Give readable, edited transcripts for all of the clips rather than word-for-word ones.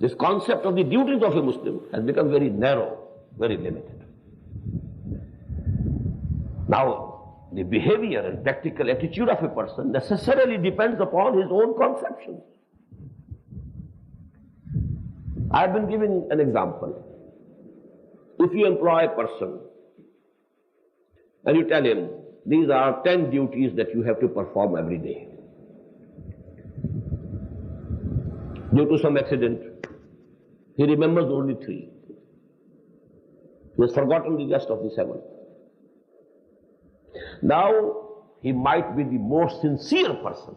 This concept of the duties of a Muslim has become very narrow, very limited. Now, the behavior and practical attitude of a person necessarily depends upon his own conceptions. I've been giving an example. If you employ a person and you tell him, these are 10 duties that you have to perform every day. Due to some accident, he remembers only 3. He has forgotten the rest of the 7. Now, he might be the most sincere person.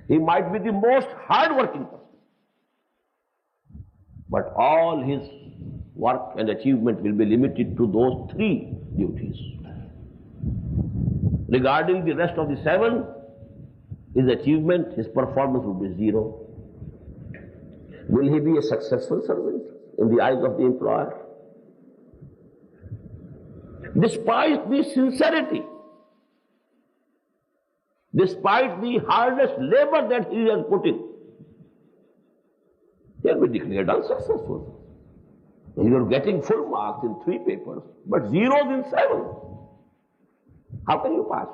He might be the most hard-working person. But all his work and achievement will be limited to those 3 duties. Regarding the rest of the 7, his achievement, his performance will be 0. Will he be a successful servant in the eyes of the employer? Despite the sincerity, despite the hardest labor that he has put in, he will be declared unsuccessful. And you are getting full marks in 3 papers, but zeros in 7. How can you pass?